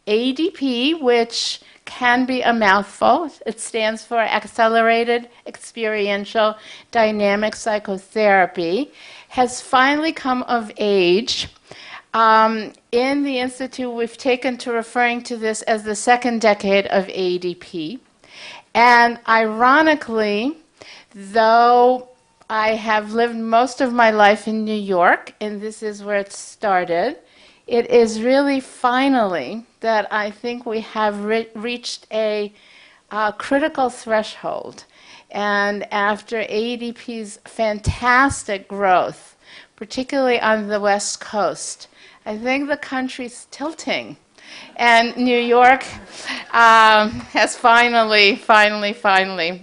AEDP, which can be a mouthful. It stands for Accelerated Experiential Dynamic Psychotherapy, has finally come of age. In the Institute, we've taken to referring to this as the second decade of AEDP. And ironically, though I have lived most of my life in New York, and this is where it started, it is really finally that I think we have reached a critical threshold. And after AEDP's fantastic growth, particularly on the West Coast, I think the country's tilting. And New York has finally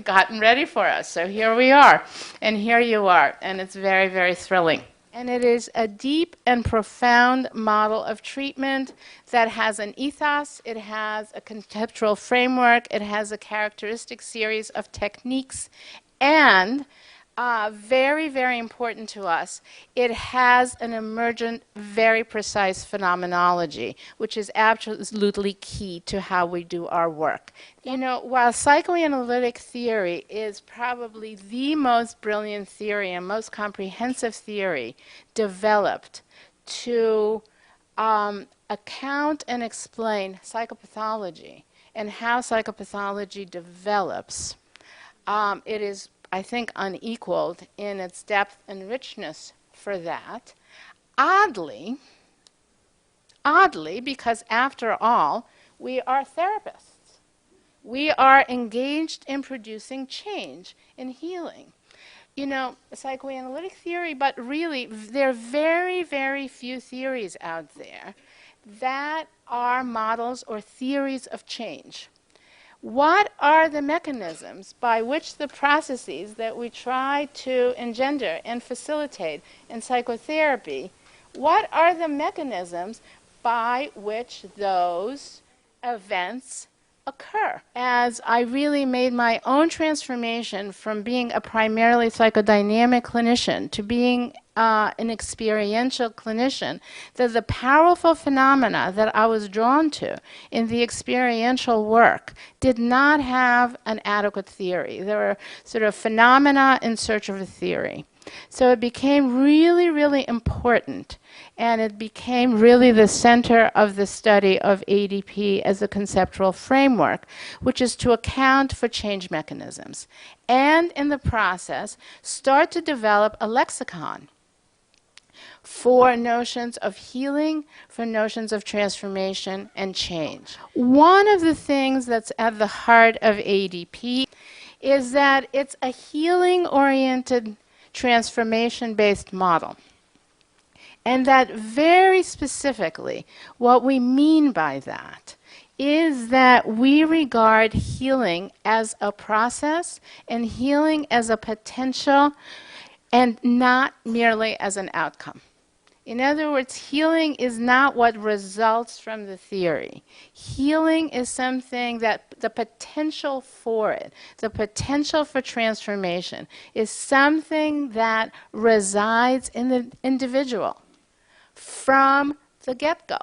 gotten ready for us. So here we are, and here you are, and it's very, very thrilling. And it is a deep and profound model of treatment that has an ethos, it has a conceptual framework, it has a characteristic series of techniques, and very, very important to us, it has an emergent, very precise phenomenology, which is absolutely key to how we do our work. You know, while psychoanalytic theory is probably the most brilliant theory and most comprehensive theory developed to account and explain psychopathology and how psychopathology develops, it is, I think, unequaled in its depth and richness for that. Oddly, because after all, we are therapists. We are engaged in producing change and healing. You know, psychoanalytic theory, but really, there are very, very few theories out there that are models or theories of change. What are the mechanisms by which the processes that we try to engender and facilitate in psychotherapy, what are the mechanisms by which those events occur? As I really made my own transformation from being a primarily psychodynamic clinician to being an experiential clinician, that the powerful phenomena that I was drawn to in the experiential work did not have an adequate theory. There were sort of phenomena in search of a theory. So it became really, really important, and it became really the center of the study of AEDP as a conceptual framework, which is to account for change mechanisms, and in the process, start to develop a lexicon for notions of healing, for notions of transformation and change. One of the things that's at the heart of AEDP is that it's a healing-oriented transformation-based model. And that very specifically, what we mean by that is that we regard healing as a process and healing as a potential and not merely as an outcome. In other words, healing is not what results from the theory. Healing is something that the potential for it, the potential for transformation, is something that resides in the individual from the get-go,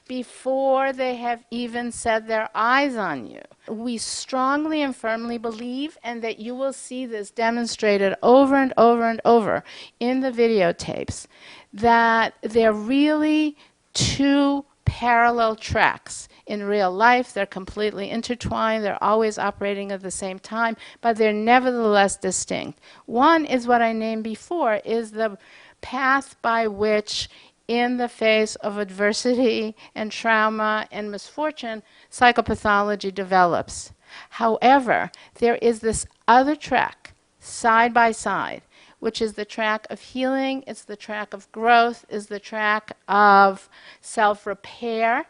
before they have even set their eyes on you. We strongly and firmly believe, and that you will see this demonstrated over and over and over in the videotapes, that they're really two parallel tracks. In real life, they're completely intertwined. They're always operating at the same time, but they're nevertheless distinct. One is what I named before, is the path by which, in the face of adversity and trauma and misfortune, psychopathology develops. However, there is this other track, side by side, which is the track of healing, it's the track of growth, is the track of self-repair,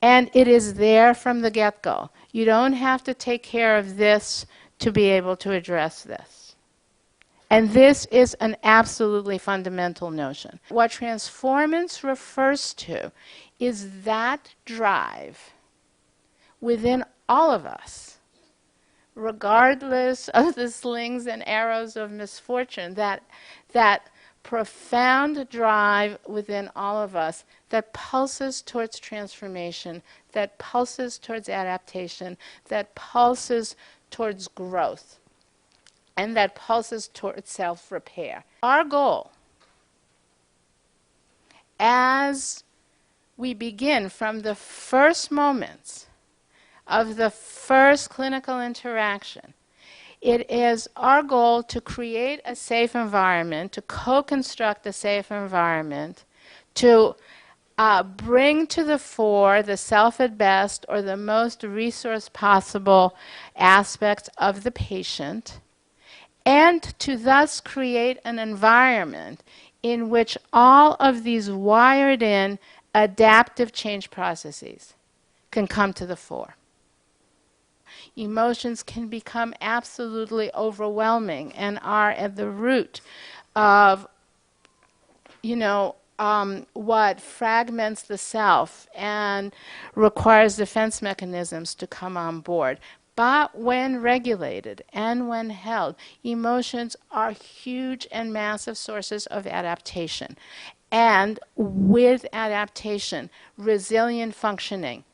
and it is there from the get-go. You don't have to take care of this to be able to address this. And this is an absolutely fundamental notion. What transformance refers to is that drive within all of us, regardless of the slings and arrows of misfortune, that profound drive within all of us that pulses towards transformation, that pulses towards adaptation, that pulses towards growth, and that pulses towards self-repair. Our goal, as we begin from the first moments of the first clinical interaction, it is our goal to create a safe environment, to co-construct a safe environment, to bring to the fore the self at best or the most resource possible aspects of the patient, and to thus create an environment in which all of these wired in adaptive change processes can come to the fore. Emotions can become absolutely overwhelming and are at the root of, what fragments the self and requires defense mechanisms to come on board. But when regulated and when held, emotions are huge and massive sources of adaptation. And with adaptation, resilient functioning.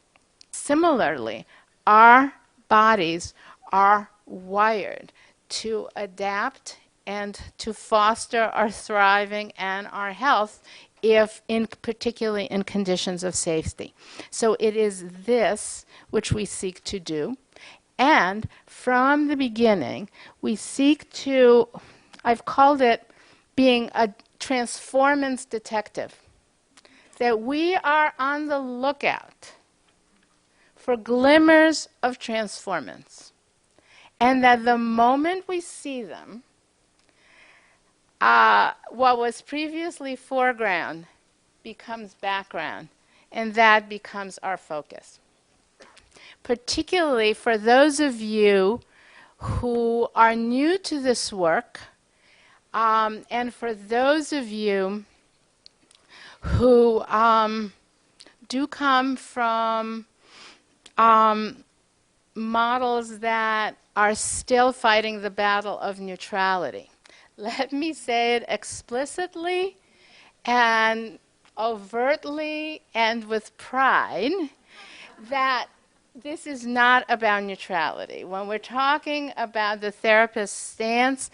Similarly, our bodies are wired to adapt and to foster our thriving and our health, particularly in conditions of safety. So it is this which we seek to do. And from the beginning, we seek to, I've called it being a transformance detective, that we are on the lookout for glimmers of transformance, and that the moment we see them, what was previously foreground becomes background, and that becomes our focus. Particularly for those of you who are new to this work, and for those of you who do come from models that are still fighting the battle of neutrality. Let me say it explicitly and overtly and with pride that this is not about neutrality. When we're talking about the therapist's stance,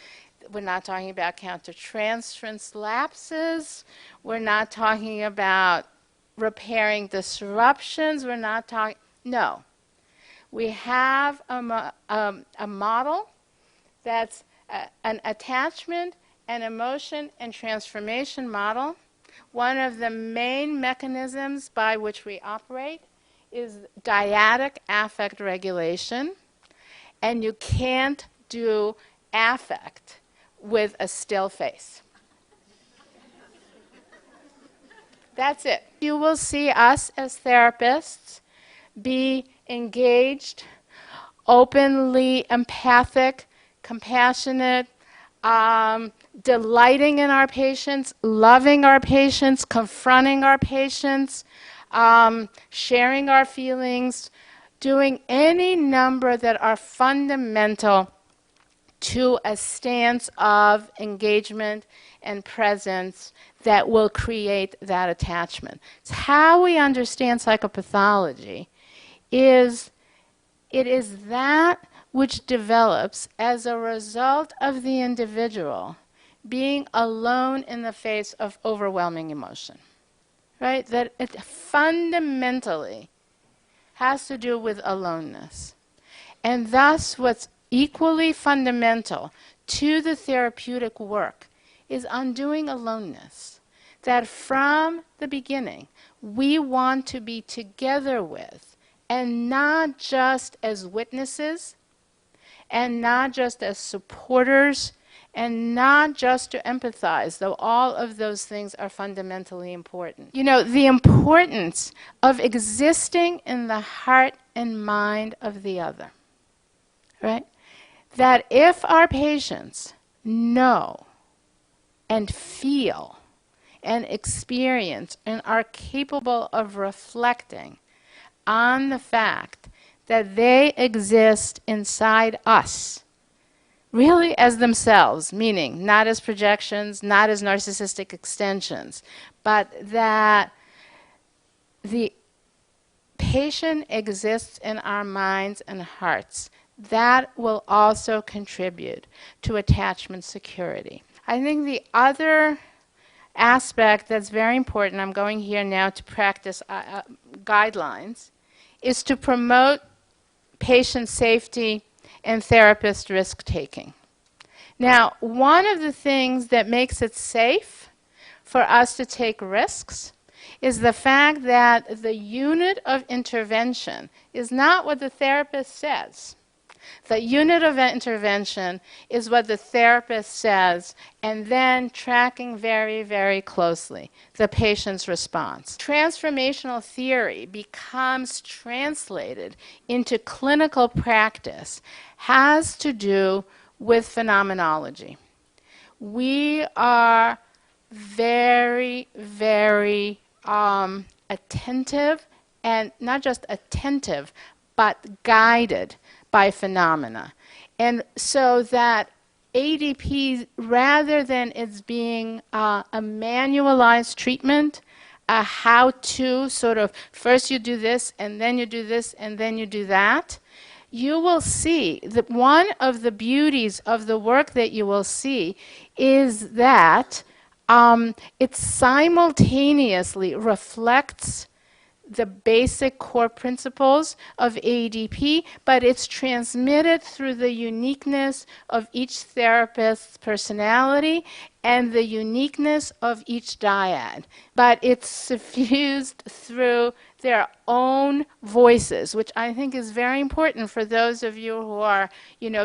we're not talking about countertransference lapses. We're not talking about repairing disruptions. We're not talking, no. We have a model that's an attachment and emotion and transformation model. One of the main mechanisms by which we operate is dyadic affect regulation, and you can't do affect with a still face. That's it. You will see us as therapists be engaged, openly empathic, compassionate, delighting in our patients, loving our patients, confronting our patients, sharing our feelings, doing any number that are fundamental to a stance of engagement and presence that will create that attachment. It's how we understand psychopathology is it is that which develops as a result of the individual being alone in the face of overwhelming emotion. Right? That it fundamentally has to do with aloneness. And thus what's equally fundamental to the therapeutic work is undoing aloneness. That from the beginning, we want to be together with, and not just as witnesses, and not just as supporters, and not just to empathize, though all of those things are fundamentally important. You know, the importance of existing in the heart and mind of the other, right? That if our patients know and feel and experience and are capable of reflecting on the fact that they exist inside us, really as themselves, meaning not as projections, not as narcissistic extensions, but that the patient exists in our minds and hearts. That will also contribute to attachment security. I think the other aspect that's very important, I'm going here now to practice guidelines, is to promote patient safety and therapist risk-taking. Now, one of the things that makes it safe for us to take risks is the fact that the unit of intervention is not what the therapist says. The unit of intervention is what the therapist says, and then tracking very, very closely the patient's response. Transformational theory becomes translated into clinical practice has to do with phenomenology. We are very, very attentive, and not just attentive, but guided by phenomena. And so that AEDP, rather than it's being a manualized treatment, a how-to sort of first you do this, and then you do this, and then you do that, you will see that one of the beauties of the work that you will see is that it simultaneously reflects the basic core principles of AEDP, but it's transmitted through the uniqueness of each therapist's personality and the uniqueness of each dyad. But it's suffused through their own voices, which I think is very important for those of you who are,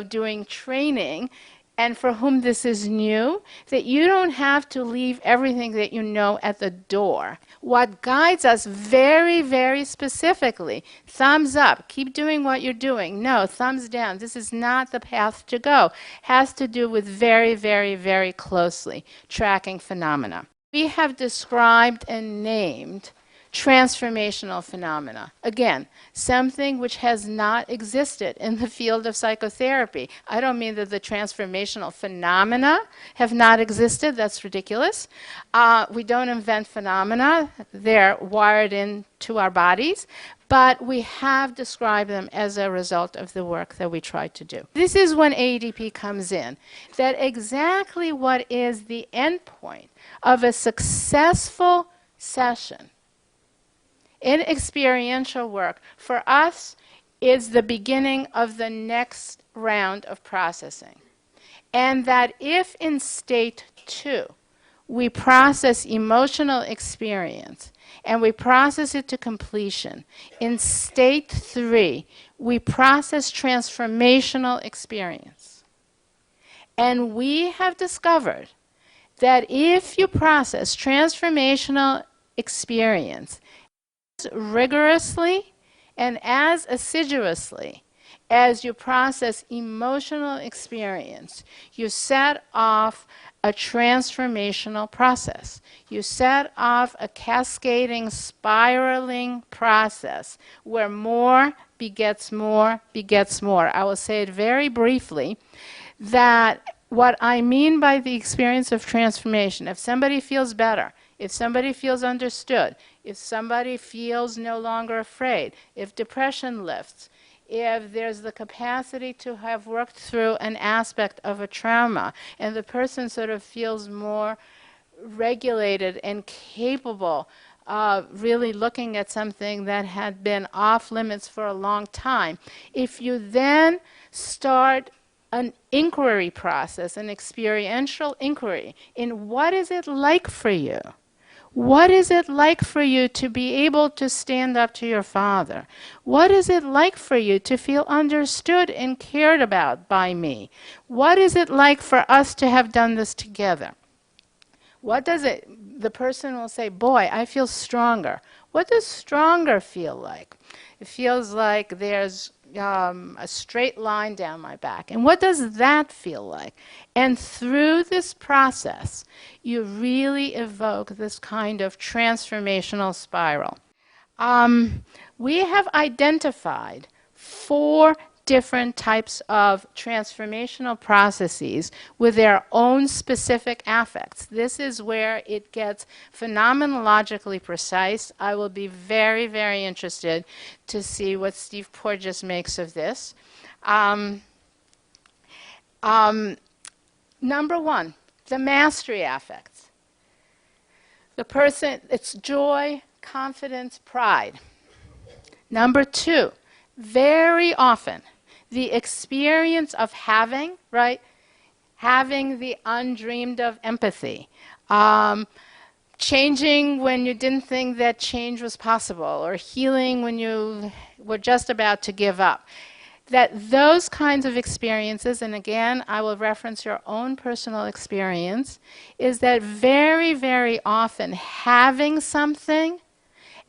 doing training and for whom this is new, that you don't have to leave everything that you know at the door. What guides us very, very specifically, thumbs up, keep doing what you're doing. No, thumbs down, this is not the path to go, has to do with very, very, very closely tracking phenomena. We have described and named transformational phenomena. Again, something which has not existed in the field of psychotherapy. I don't mean that the transformational phenomena have not existed. That's ridiculous. We don't invent phenomena. They're wired into our bodies. But we have described them as a result of the work that we try to do. This is when AEDP comes in, that exactly what is the endpoint of a successful session in experiential work, for us, is the beginning of the next round of processing. And that if in state 2, we process emotional experience, and we process it to completion, in state 3, we process transformational experience. And we have discovered that if you process transformational experience rigorously and as assiduously as you process emotional experience, you set off a transformational process. You set off a cascading, spiraling process where more begets more begets more. I will say it very briefly, that what I mean by the experience of transformation, if somebody feels better, if somebody feels understood, if somebody feels no longer afraid, if depression lifts, if there's the capacity to have worked through an aspect of a trauma, and the person sort of feels more regulated and capable of really looking at something that had been off limits for a long time, if you then start an inquiry process, an experiential inquiry in what is it like for you? What is it like for you to be able to stand up to your father? What is it like for you to feel understood and cared about by me? What is it like for us to have done this together? What does it, the person will say, boy, I feel stronger. What does stronger feel like? It feels like there's a straight line down my back. And what does that feel like? And through this process, you really evoke this kind of transformational spiral. We have identified 4 different types of transformational processes with their own specific affects. This is where it gets phenomenologically precise. I will be very, very interested to see what Steve Porges makes of this. Number one, the mastery affects. The person, it's joy, confidence, pride. Number two, very often, the experience of having, right, having the undreamed of empathy, changing when you didn't think that change was possible, or healing when you were just about to give up. That those kinds of experiences, and again, I will reference your own personal experience, is that very, very often having something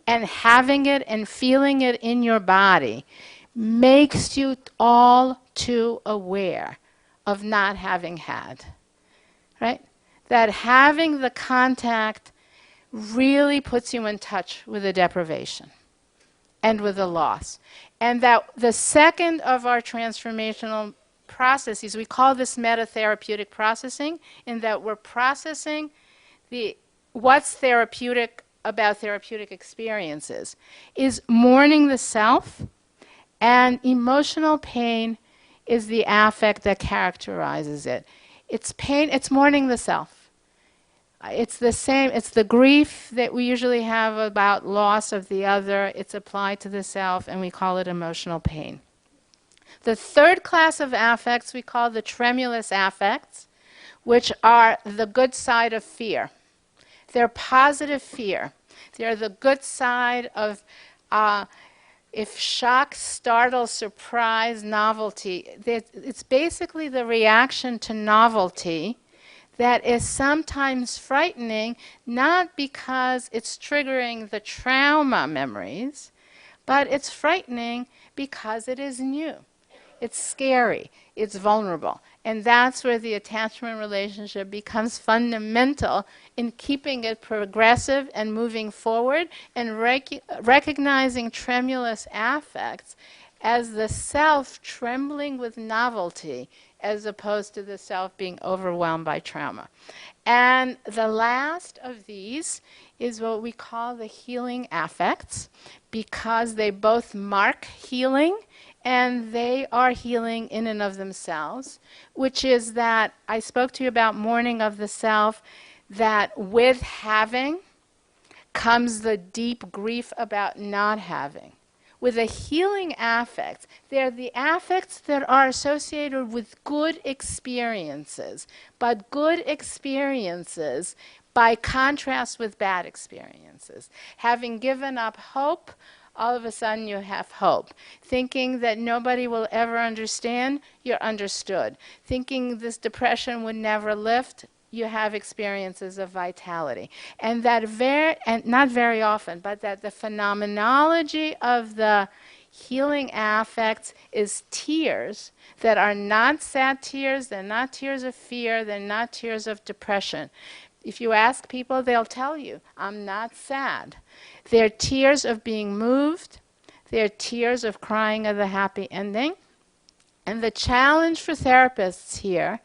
and having it and feeling it in your body makes you all too aware of not having had, right? That having the contact really puts you in touch with the deprivation and with the loss. And that the second of our transformational processes, we call this meta-therapeutic processing, in that we're processing what's therapeutic about therapeutic experiences, is mourning the self, and emotional pain is the affect that characterizes it. It's pain, it's mourning the self. It's the same, it's the grief that we usually have about loss of the other. It's applied to the self, and we call it emotional pain. The third class of affects we call the tremulous affects, which are the good side of fear. They're positive fear. They're the good side of if shock, startle, surprise, novelty. It's basically the reaction to novelty that is sometimes frightening, not because it's triggering the trauma memories, but it's frightening because it is new. It's scary. It's vulnerable. And that's where the attachment relationship becomes fundamental in keeping it progressive and moving forward, and recognizing tremulous affects as the self trembling with novelty, as opposed to the self being overwhelmed by trauma. And the last of these is what we call the healing affects, because they both mark healing and they are healing in and of themselves, which is that I spoke to you about mourning of the self, that with having comes the deep grief about not having. With the healing affects, they're the affects that are associated with good experiences, but good experiences by contrast with bad experiences. Having given up hope, all of a sudden you have hope. Thinking that nobody will ever understand, you're understood. Thinking this depression would never lift, you have experiences of vitality. And that and not very often, but that the phenomenology of the healing affects is tears that are not sad tears, they're not tears of fear, they're not tears of depression. If you ask people, they'll tell you, I'm not sad. They're tears of being moved. They're tears of crying of the happy ending. And the challenge for therapists here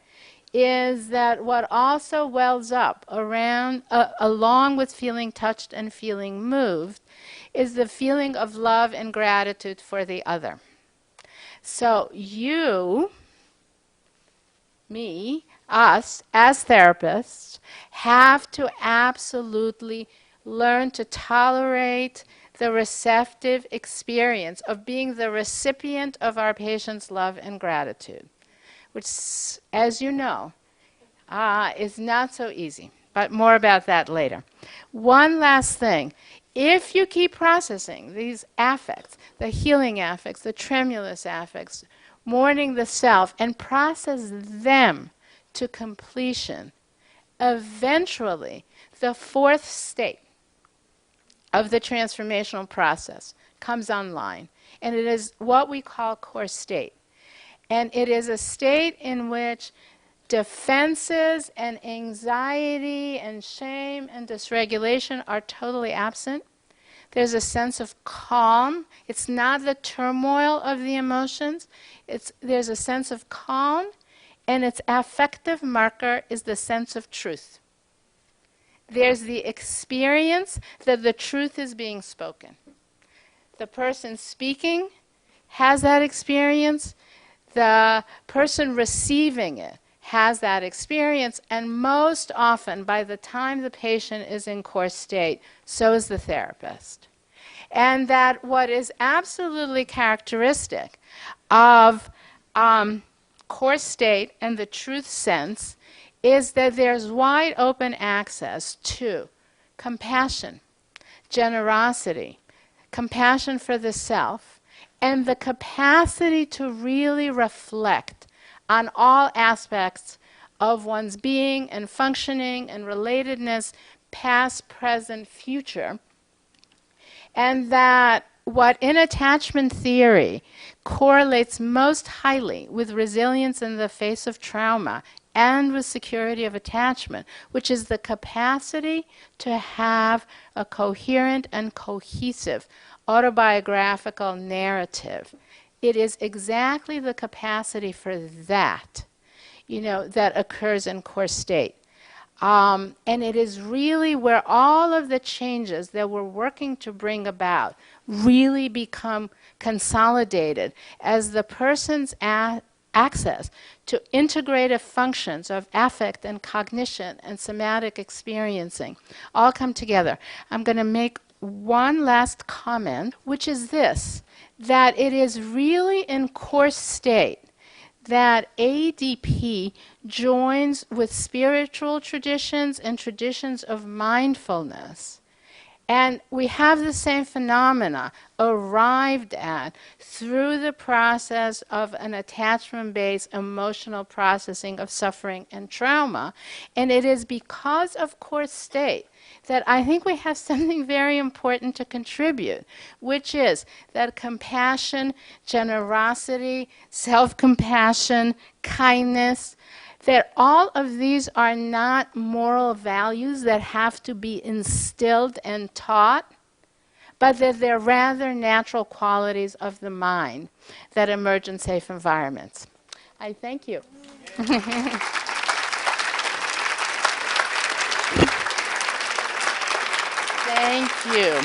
is that what also wells up around, along with feeling touched and feeling moved, is the feeling of love and gratitude for the other. So you, me, us, as therapists, have to absolutely learn to tolerate the receptive experience of being the recipient of our patients' love and gratitude, which, as you know, is not so easy. But more about that later. One last thing. If you keep processing these affects, the healing affects, the tremulous affects, mourning the self, and process them to completion, eventually the fourth state of the transformational process comes online. And it is what we call core state. And it is a state in which defenses and anxiety and shame and dysregulation are totally absent. There's a sense of calm. It's not the turmoil of the emotions. There's a sense of calm, and its affective marker is the sense of truth. There's the experience that the truth is being spoken. The person speaking has that experience. The person receiving it has that experience, and most often, by the time the patient is in core state, so is the therapist. And that what is absolutely characteristic of core state and the truth sense is that there's wide open access to compassion, generosity, compassion for the self, and the capacity to really reflect on all aspects of one's being and functioning and relatedness, past, present, future. And that what in attachment theory correlates most highly with resilience in the face of trauma and with security of attachment, which is the capacity to have a coherent and cohesive autobiographical narrative. It is exactly the capacity for that, that occurs in core state. And it is really where all of the changes that we're working to bring about really become consolidated as the person's access to integrative functions of affect and cognition and somatic experiencing all come together. I'm going to make one last comment, which is this, that it is really in core state that AEDP joins with spiritual traditions and traditions of mindfulness. And we have the same phenomena arrived at through the process of an attachment-based emotional processing of suffering and trauma. And it is because of core state that I think we have something very important to contribute, which is that compassion, generosity, self-compassion, kindness, that all of these are not moral values that have to be instilled and taught, but that they're rather natural qualities of the mind that emerge in safe environments. I thank you. Thank you.